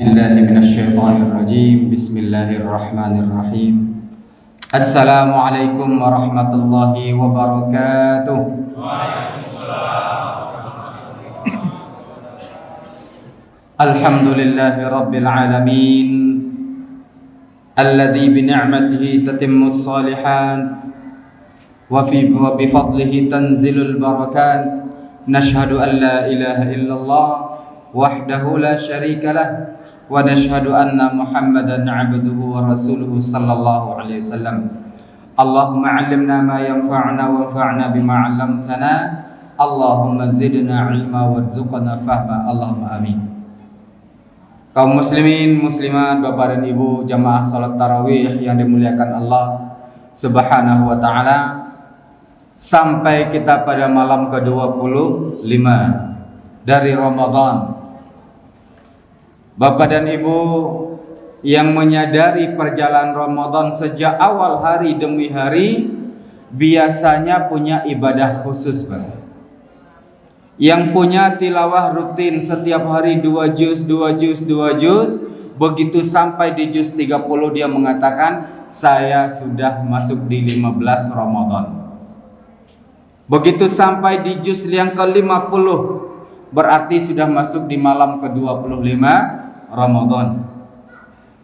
Billahi minasyaitonir rajim. Bismillahirrahmanirrahim. Assalamualaikum warahmatullahi wabarakatuh. Alhamdulillahi rabbil alamin, alladzi bi ni'matihi tatimmus shalihat wa bi fadlihi tanzilul barakat. Nashhadu an la ilaha illallah wahdahu la syarika lah wa nashhadu anna Muhammadan 'abduhu wa rasuluhu sallallahu alaihi wasallam. Allahumma 'allimna ma yanfa'una wanfa'na bima 'allamtana. Allahumma zidna 'ilma warzuqna fahma. Allahumma amin. Kaum muslimin muslimat, Bapak dan Ibu jamaah salat tarawih yang dimuliakan Allah Subhanahu wa taala, sampai kita pada malam ke-25 dari Ramadan. Bapak dan Ibu yang menyadari perjalanan Ramadan sejak awal hari demi hari biasanya punya ibadah khusus, Pak. Yang punya tilawah rutin setiap hari 2 juz. Begitu sampai di juz 30 dia mengatakan saya sudah masuk di 15 Ramadan. Begitu sampai di juz yang ke-50 berarti sudah masuk di malam ke-25 Ramadan.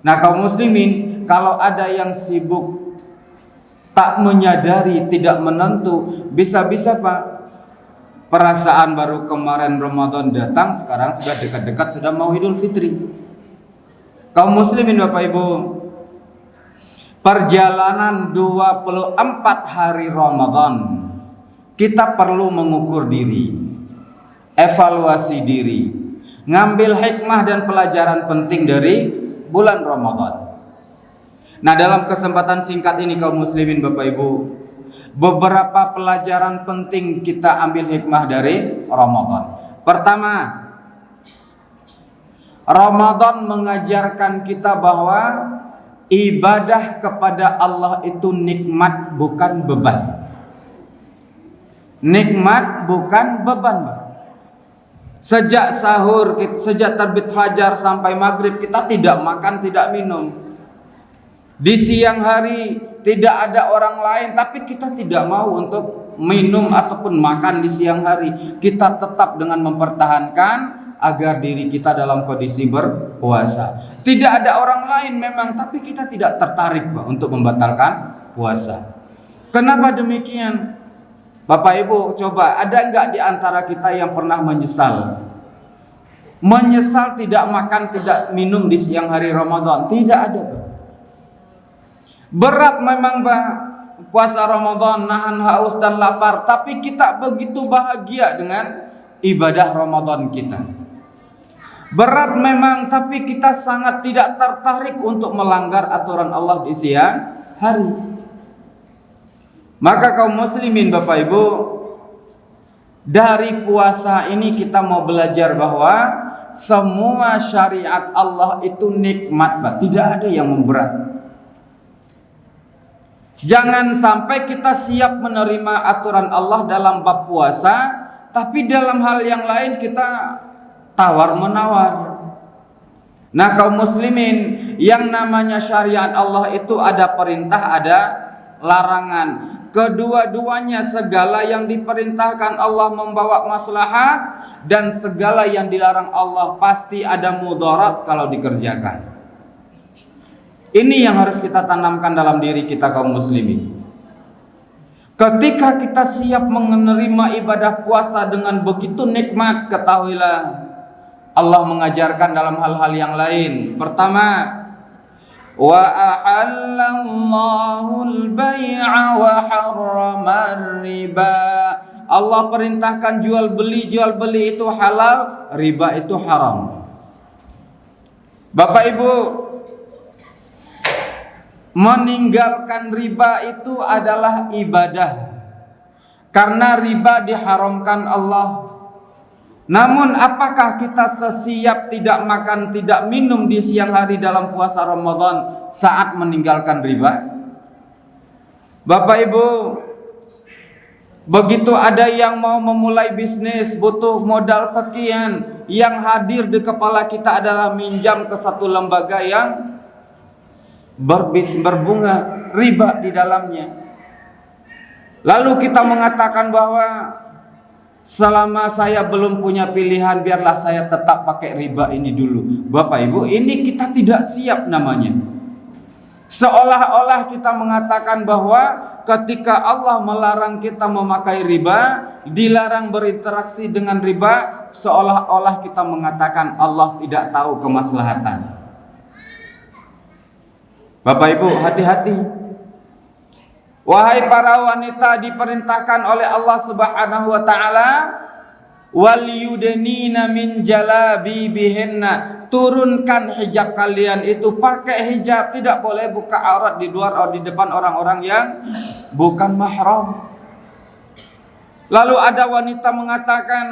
Nah, kaum muslimin, kalau ada yang sibuk, tak menyadari, tidak menentu, bisa-bisa Pak, perasaan baru kemarin Ramadan datang, sekarang sudah dekat-dekat sudah mau Idul Fitri. Kaum muslimin Bapak Ibu, perjalanan 24 hari Ramadan, kita perlu mengukur diri, evaluasi diri, ngambil hikmah dan pelajaran penting dari bulan Ramadan. Nah, dalam kesempatan singkat ini kaum muslimin Bapak Ibu, beberapa pelajaran penting kita ambil hikmah dari Ramadan. Pertama, Ramadan mengajarkan kita bahwa ibadah kepada Allah itu nikmat bukan beban. Nikmat bukan beban, Pak. Sejak sahur, sejak terbit fajar sampai maghrib kita tidak makan, tidak minum. Di siang hari tidak ada orang lain, tapi kita tidak mau untuk minum ataupun makan di siang hari. Kita tetap dengan mempertahankan agar diri kita dalam kondisi berpuasa. Tidak ada orang lain memang, tapi kita tidak tertarik, Pak, untuk membatalkan puasa. Kenapa demikian? Bapak Ibu, coba ada enggak di antara kita yang pernah menyesal? Menyesal tidak makan, tidak minum di siang hari Ramadan? Tidak ada, Pak. Berat memang, Pak, puasa Ramadan, nahan haus dan lapar, tapi kita begitu bahagia dengan ibadah Ramadan kita. Berat memang, tapi kita sangat tidak tertarik untuk melanggar aturan Allah di siang hari. Maka kaum muslimin Bapak Ibu, dari puasa ini kita mau belajar bahwa semua syariat Allah itu nikmat, Pak. Tidak ada yang memberat. Jangan sampai kita siap menerima aturan Allah dalam bab puasa, tapi dalam hal yang lain kita tawar-menawar. Nah, kaum muslimin, yang namanya syariat Allah itu ada perintah, ada larangan. Kedua-duanya, segala yang diperintahkan Allah membawa maslahat, dan segala yang dilarang Allah pasti ada mudarat kalau dikerjakan. Ini yang harus kita tanamkan dalam diri kita kaum muslimin. Ketika kita siap menerima ibadah puasa dengan begitu nikmat, ketahuilah Allah mengajarkan dalam hal-hal yang lain. Pertama, wa ahallallahu al-bai'a wa harrama riba. Allah perintahkan jual beli itu halal, riba itu haram. Bapak Ibu, meninggalkan riba itu adalah ibadah, karena riba diharamkan Allah. Namun apakah kita sesiap tidak makan, tidak minum di siang hari dalam puasa Ramadan saat meninggalkan riba? Bapak Ibu, begitu ada yang mau memulai bisnis butuh modal sekian, yang hadir di kepala kita adalah minjam ke satu lembaga yang berbunga riba di dalamnya. Lalu kita mengatakan bahwa selama saya belum punya pilihan, biarlah saya tetap pakai riba ini dulu. Bapak Ibu, ini kita tidak siap namanya. Seolah-olah kita mengatakan bahwa ketika Allah melarang kita memakai riba, dilarang berinteraksi dengan riba, seolah-olah kita mengatakan Allah tidak tahu kemaslahatan. Bapak Ibu, hati-hati. Wahai para wanita, diperintahkan oleh Allah Subhanahu wa taala, wal yudnina min jalabibihinna, turunkan hijab kalian itu, pakai hijab, tidak boleh buka aurat di luar atau di depan orang-orang yang bukan mahram. Lalu ada wanita mengatakan,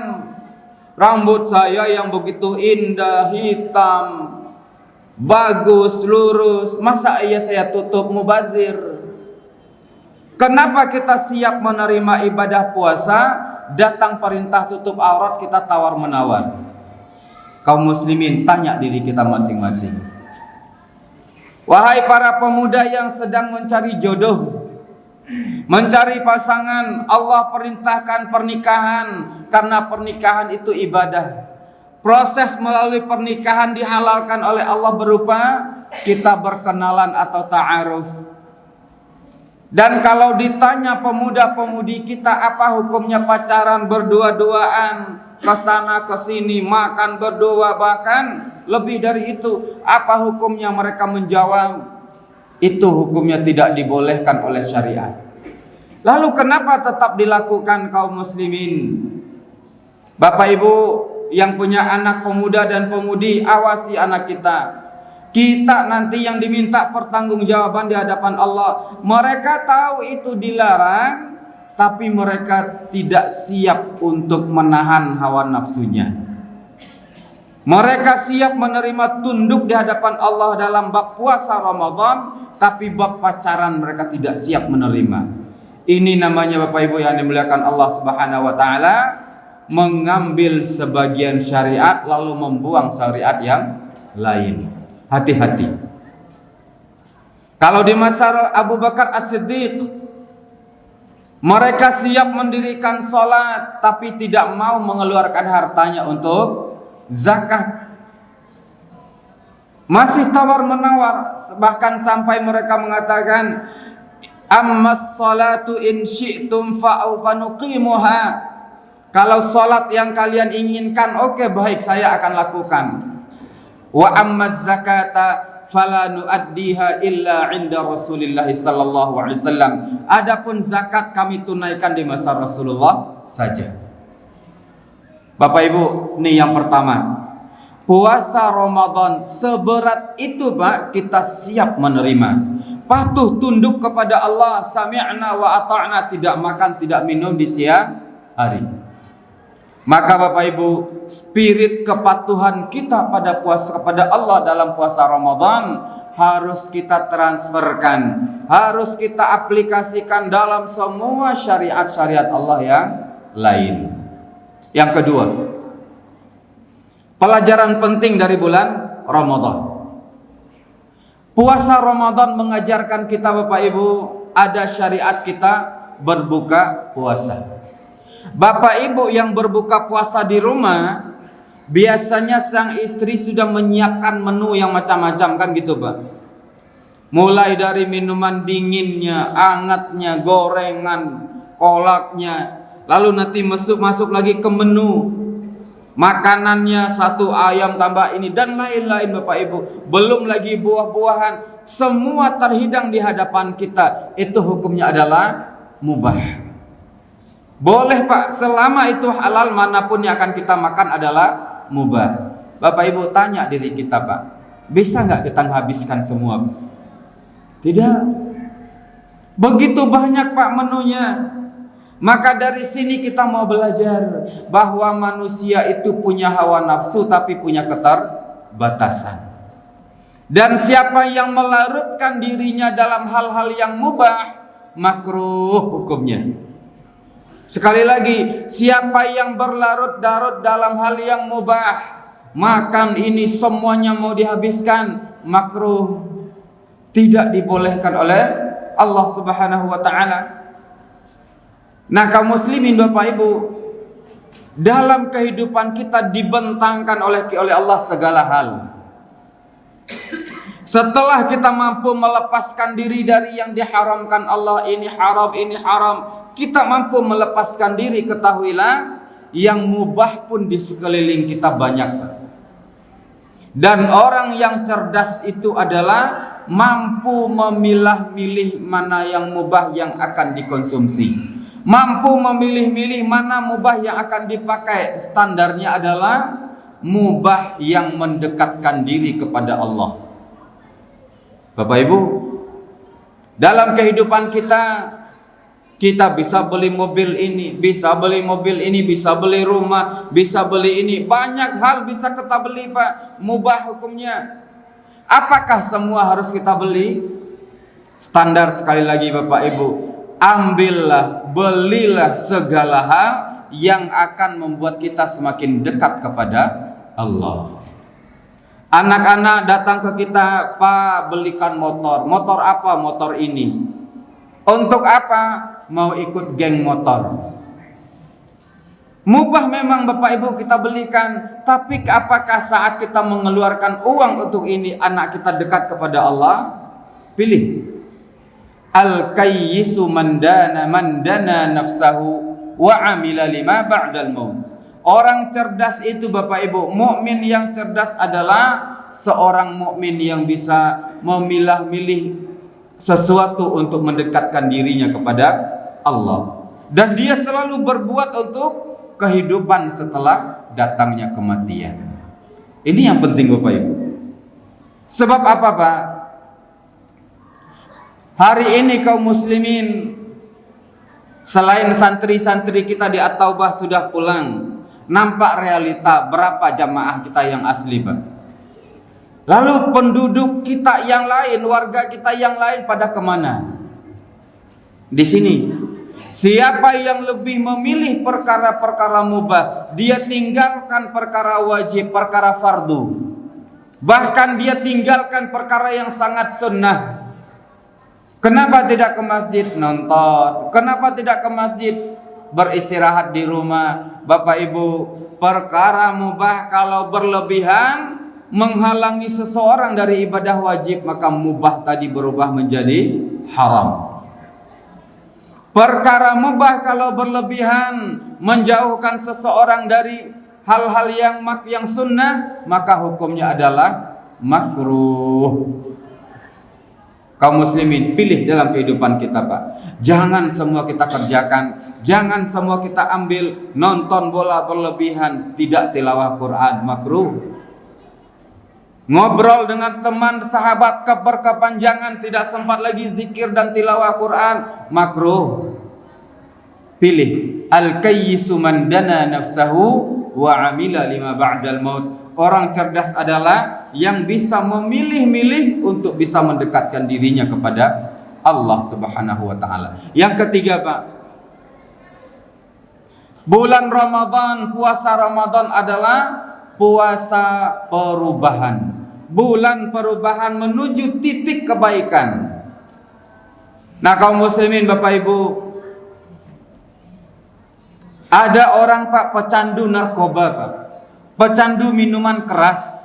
rambut saya yang begitu indah, hitam, bagus, lurus, masa iya saya tutup, mubazir? Kenapa kita siap menerima ibadah puasa, datang perintah tutup aurat kita tawar menawar? Kaum muslimin, tanya diri kita masing-masing. Wahai para pemuda yang sedang mencari jodoh, mencari pasangan, Allah perintahkan pernikahan karena pernikahan itu ibadah. Proses melalui pernikahan dihalalkan oleh Allah berupa kita berkenalan atau ta'aruf. Dan kalau ditanya pemuda-pemudi kita apa hukumnya pacaran berdua-duaan, kesana kesini, makan berdua, bahkan lebih dari itu, apa hukumnya? Mereka menjawab, itu hukumnya tidak dibolehkan oleh syariat. Lalu kenapa tetap dilakukan kaum muslimin? Bapak Ibu yang punya anak pemuda dan pemudi, awasi anak kita. Kita nanti yang diminta pertanggungjawaban di hadapan Allah. Mereka tahu itu dilarang, tapi mereka tidak siap untuk menahan hawa nafsunya. Mereka siap menerima tunduk di hadapan Allah dalam bab puasa Ramadan, tapi bab pacaran mereka tidak siap menerima. Ini namanya Bapak Ibu yang dimuliakan Allah Subhanahu wa taala, mengambil sebagian syariat lalu membuang syariat yang lain. Hati-hati. Kalau di masa Abu Bakar As-Siddiq, mereka siap mendirikan sholat tapi tidak mau mengeluarkan hartanya untuk zakat. Masih tawar-menawar, bahkan sampai mereka mengatakan, ammas sholatu in syi'tum fanuqimuha. Kalau sholat yang kalian inginkan, oke, baik, saya akan lakukan. Wa ammaz zakata fala nuaddiha illa 'inda Rasulillah sallallahu alaihi wasallam. Adapun zakat kami tunaikan di masa Rasulullah saja. Bapak Ibu, ini yang pertama. Puasa Ramadan seberat itu, Pak, kita siap menerima. Patuh tunduk kepada Allah, sami'na wa ata'na, tidak makan, tidak minum di siang hari. Maka Bapak Ibu, spirit kepatuhan kita pada puasa kepada Allah dalam puasa Ramadan harus kita transferkan, harus kita aplikasikan dalam semua syariat-syariat Allah yang lain. Yang kedua, pelajaran penting dari bulan Ramadan. Puasa Ramadan mengajarkan kita Bapak Ibu, ada syariat kita berbuka puasa. Bapak Ibu yang berbuka puasa di rumah, biasanya sang istri sudah menyiapkan menu yang macam-macam, kan gitu Pak. Mulai dari minuman dinginnya, hangatnya, gorengan, kolaknya, lalu nanti masuk lagi ke menu makanannya, satu ayam tambah ini dan lain-lain Bapak Ibu. Belum lagi buah-buahan, semua terhidang di hadapan kita. Itu hukumnya adalah mubah. Boleh Pak, selama itu halal, manapun yang akan kita makan adalah mubah. Bapak Ibu tanya diri kita Pak, bisa nggak kita menghabiskan semua? Tidak. Begitu banyak Pak menunya. Maka dari sini kita mau belajar bahwa manusia itu punya hawa nafsu tapi punya keterbatasan. Dan siapa yang melarutkan dirinya dalam hal-hal yang mubah, makruh hukumnya. Sekali lagi, siapa yang berlarut-larut dalam hal yang mubah, makan ini semuanya mau dihabiskan, makruh, tidak dibolehkan oleh Allah Subhanahu wa taala. Nah, kaum muslimin Bapak Ibu, dalam kehidupan kita dibentangkan oleh Allah segala hal. Setelah kita mampu melepaskan diri dari yang diharamkan Allah, ini haram, kita mampu melepaskan diri, ketahuilah yang mubah pun di sekeliling kita banyak. Dan orang yang cerdas itu adalah mampu memilah-milih mana yang mubah yang akan dikonsumsi, mampu memilih-milih mana mubah yang akan dipakai. Standarnya adalah mubah yang mendekatkan diri kepada Allah. Bapak Ibu, dalam kehidupan kita bisa beli mobil ini, bisa beli mobil ini, bisa beli rumah, bisa beli ini, banyak hal bisa kita beli, Pak. Mubah hukumnya. Apakah semua harus kita beli? Standar sekali lagi Bapak Ibu, ambillah, belilah segala hal yang akan membuat kita semakin dekat kepada Allah. Anak-anak datang ke kita, Pak, belikan motor. Motor apa? Motor ini. Untuk apa? Mau ikut geng motor. Mubah memang Bapak Ibu kita belikan, tapi apakah saat kita mengeluarkan uang untuk ini anak kita dekat kepada Allah? Pilih. Al-kayyisu man dana nafsahu wa amila lima ba'dal maut. Orang cerdas itu Bapak Ibu, mukmin yang cerdas adalah seorang mukmin yang bisa memilah-milih sesuatu untuk mendekatkan dirinya kepada Allah, dan dia selalu berbuat untuk kehidupan setelah datangnya kematian. Ini yang penting Bapak Ibu. Sebab apa, Pak? Hari ini kaum muslimin, selain santri-santri kita di At-Taubah sudah pulang, nampak realita berapa jamaah kita yang asli, Pak. Lalu penduduk kita yang lain, warga kita yang lain pada kemana? Di sini. Siapa yang lebih memilih perkara-perkara mubah, dia tinggalkan perkara wajib, perkara fardu. Bahkan dia tinggalkan perkara yang sangat sunnah. Kenapa tidak ke masjid nonton? Kenapa tidak ke masjid beristirahat di rumah? Bapak Ibu, perkara mubah kalau berlebihan menghalangi seseorang dari ibadah wajib, maka mubah tadi berubah menjadi haram. Perkara mubah kalau berlebihan menjauhkan seseorang dari hal-hal yang sunnah, maka hukumnya adalah makruh. Kaum muslimin, pilih dalam kehidupan kita, Pak. Jangan semua kita kerjakan, jangan semua kita ambil. Nonton bola berlebihan, tidak tilawah Quran, makruh. Ngobrol dengan teman sahabat berkepanjangan, tidak sempat lagi zikir dan tilawah Quran, makruh. Pilih al-kayyisu man dana nafsahu wa amila lima ba'dal maut. Orang cerdas adalah yang bisa memilih-milih untuk bisa mendekatkan dirinya kepada Allah Subhanahu wa taala. Yang ketiga, Pak, bulan Ramadan, puasa Ramadan adalah puasa perubahan. Bulan perubahan menuju titik kebaikan. Nah, kaum muslimin Bapak Ibu, ada orang, Pak, pecandu narkoba, Pak, pecandu minuman keras.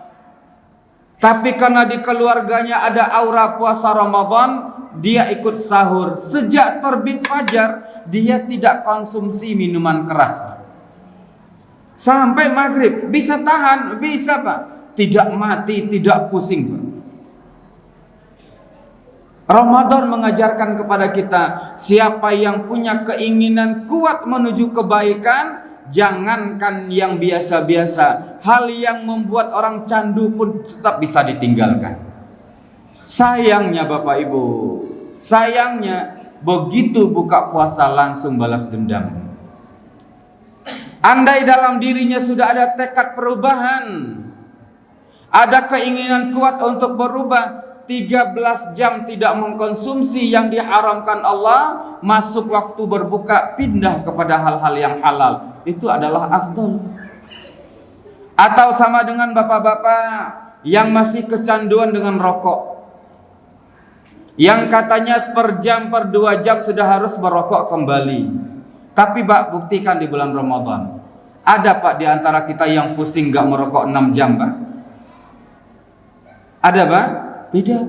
Tapi karena di keluarganya ada aura puasa Ramadan, dia ikut sahur. Sejak terbit fajar, dia tidak konsumsi minuman keras, Pak. Sampai maghrib, bisa tahan, bisa, Pak. Tidak mati, tidak pusing, Pak. Ramadan mengajarkan kepada kita, siapa yang punya keinginan kuat menuju kebaikan, jangankan yang biasa-biasa, hal yang membuat orang candu pun tetap bisa ditinggalkan. Sayangnya Bapak Ibu, sayangnya begitu buka puasa langsung balas dendam. Andai dalam dirinya sudah ada tekad perubahan, ada keinginan kuat untuk berubah, 13 jam tidak mengkonsumsi yang diharamkan Allah, masuk waktu berbuka pindah kepada hal-hal yang halal, itu adalah afdal. Atau sama dengan bapak-bapak yang masih kecanduan dengan rokok, yang katanya per jam, per 2 jam sudah harus merokok kembali. Tapi Pak, buktikan di bulan Ramadan, ada Pak di antara kita yang pusing gak merokok 6 jam Pak? Ada Pak? Tidak.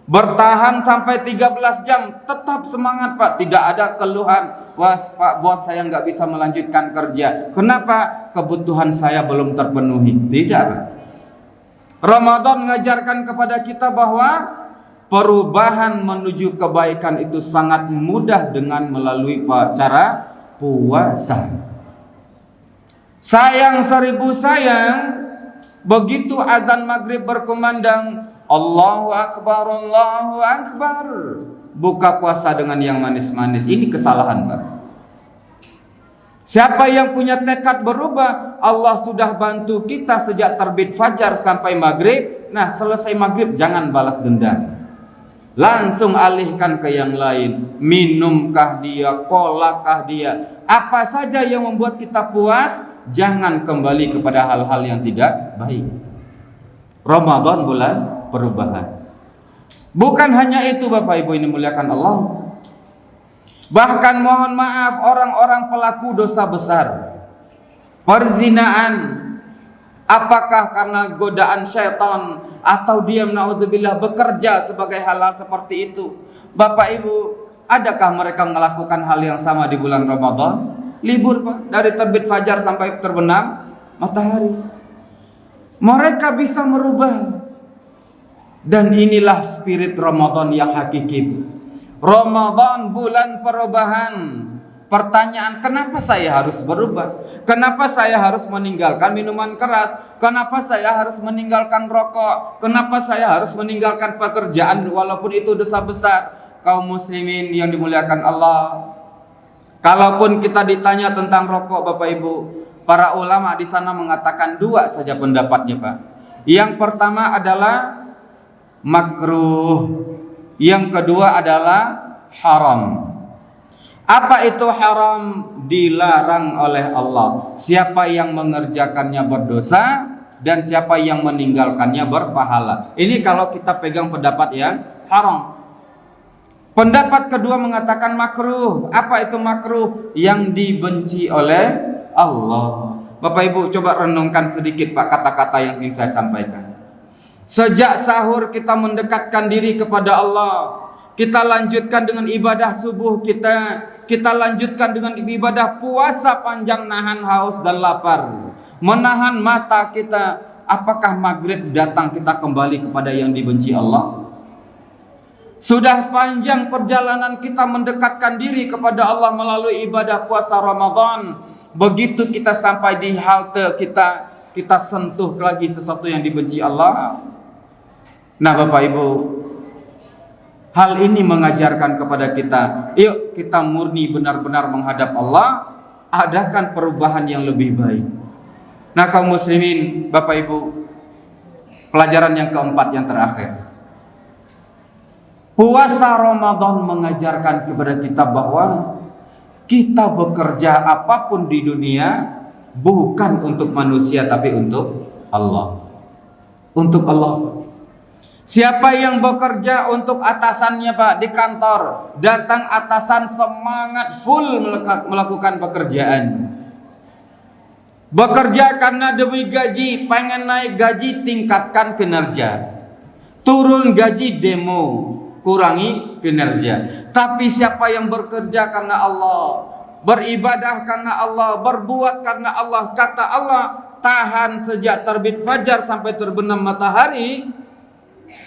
Bertahan sampai 13 jam, tetap semangat Pak, tidak ada keluhan. Wah Pak bos, saya gak bisa melanjutkan kerja. Kenapa? Kebutuhan saya belum terpenuhi. Tidak Pak. Ramadan mengajarkan kepada kita bahwa perubahan menuju kebaikan itu sangat mudah dengan melalui cara puasa. Sayang 1000 sayang, begitu azan maghrib berkumandang, Allahu Akbar, Allahu Akbar, buka puasa dengan yang manis-manis. Ini kesalahan Pak. Siapa yang punya tekad berubah, Allah sudah bantu kita sejak terbit fajar sampai maghrib. Nah selesai maghrib jangan balas dendam, langsung alihkan ke yang lain. Minumkah dia, kolakah dia, apa saja yang membuat kita puas, jangan kembali kepada hal-hal yang tidak baik. Ramadan bulan perubahan. Bukan hanya itu Bapak Ibu ini muliakan Allah, bahkan mohon maaf orang-orang pelaku dosa besar, perzinaan, apakah karena godaan syaitan atau dia naudzubillah bekerja sebagai hal-hal seperti itu. Bapak Ibu, adakah mereka melakukan hal yang sama di bulan Ramadan? Libur Pak, dari terbit fajar sampai terbenam matahari. Mereka bisa merubah. Dan inilah spirit Ramadan yang hakiki. Ramadan bulan perubahan. Pertanyaan, kenapa saya harus berubah? Kenapa saya harus meninggalkan minuman keras? Kenapa saya harus meninggalkan rokok? Kenapa saya harus meninggalkan pekerjaan walaupun itu dosa besar? Kaum muslimin yang dimuliakan Allah, kalaupun kita ditanya tentang rokok Bapak Ibu, para ulama di sana mengatakan 2 saja pendapatnya Pak. Yang pertama adalah makruh, yang kedua adalah haram. Apa itu haram? Dilarang oleh Allah. Siapa yang mengerjakannya berdosa dan siapa yang meninggalkannya berpahala. Ini kalau kita pegang pendapat yang haram. Pendapat kedua mengatakan makruh. Apa itu makruh? Yang dibenci oleh Allah. Bapak Ibu coba renungkan sedikit Pak kata-kata yang ingin saya sampaikan. Sejak sahur kita mendekatkan diri kepada Allah, kita lanjutkan dengan ibadah subuh kita lanjutkan dengan ibadah puasa panjang, nahan haus dan lapar, menahan mata kita. Apakah maghrib datang kita kembali kepada yang dibenci Allah? Sudah panjang perjalanan kita mendekatkan diri kepada Allah melalui ibadah puasa Ramadan. Begitu kita sampai di halte kita sentuh lagi sesuatu yang dibenci Allah. Nah Bapak Ibu, hal ini mengajarkan kepada kita, yuk kita murni benar-benar menghadap Allah, adakan perubahan yang lebih baik. Nah kaum muslimin, Bapak Ibu, pelajaran yang keempat yang terakhir, puasa Ramadan mengajarkan kepada kita bahwa kita bekerja apapun di dunia bukan untuk manusia tapi untuk Allah. Untuk Allah. Siapa yang bekerja untuk atasannya Pak di kantor, datang atasan semangat full melakukan pekerjaan. Bekerja karena demi gaji, pengen naik gaji, tingkatkan kinerja. Turun gaji, demo, kurangi kinerja. Tapi siapa yang bekerja karena Allah, beribadah karena Allah, berbuat karena Allah, kata Allah, tahan sejak terbit fajar sampai terbenam matahari.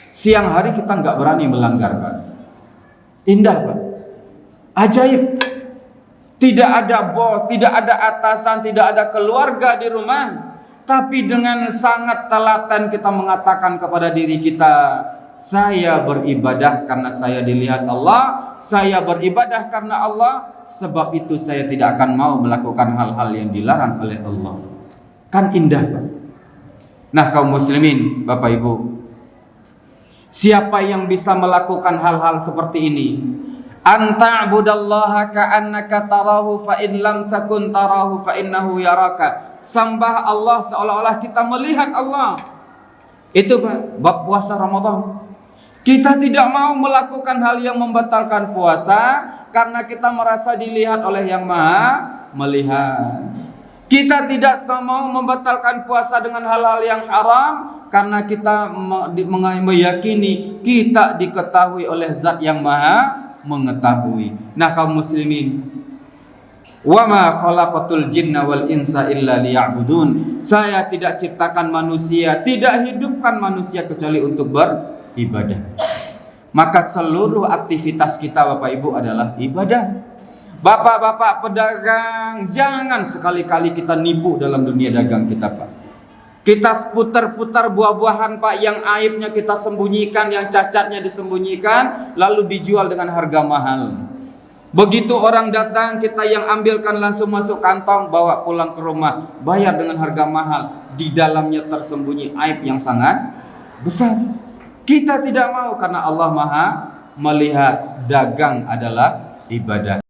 Siang hari kita nggak berani melanggar Pak. Indah Pak, ajaib. Tidak ada bos, tidak ada atasan, tidak ada keluarga di rumah, tapi dengan sangat telaten kita mengatakan kepada diri kita, saya beribadah karena saya dilihat Allah, saya beribadah karena Allah, sebab itu saya tidak akan mau melakukan hal-hal yang dilarang oleh Allah. Kan indah Pak. Nah kaum muslimin, Bapak Ibu, Siapa yang bisa melakukan hal-hal seperti ini? Anta'budallaha ka'annaka tarahu fa in lam takun tarahu fa innahu yaraka. Sembah Allah seolah-olah kita melihat Allah. Itu bab puasa Ramadan. Kita tidak mau melakukan hal yang membatalkan puasa karena kita merasa dilihat oleh Yang Maha Melihat. Kita tidak mau membatalkan puasa dengan hal-hal yang haram karena kita meyakini kita diketahui oleh Zat yang Maha Mengetahui. Nah, kaum muslimin, wa ma khalaqatul jinna wal insa illa liya'budun. Saya tidak ciptakan manusia, tidak hidupkan manusia kecuali untuk beribadah. Maka seluruh aktivitas kita Bapak Ibu adalah ibadah. Bapak-bapak pedagang, jangan sekali-kali kita nipu dalam dunia dagang kita, Pak. Kita putar-putar buah-buahan, Pak, yang aibnya kita sembunyikan, yang cacatnya disembunyikan, lalu dijual dengan harga mahal. Begitu orang datang, kita yang ambilkan langsung masuk kantong, bawa pulang ke rumah, bayar dengan harga mahal. Di dalamnya tersembunyi aib yang sangat besar. Kita tidak mau karena Allah Maha Melihat. Dagang adalah ibadah.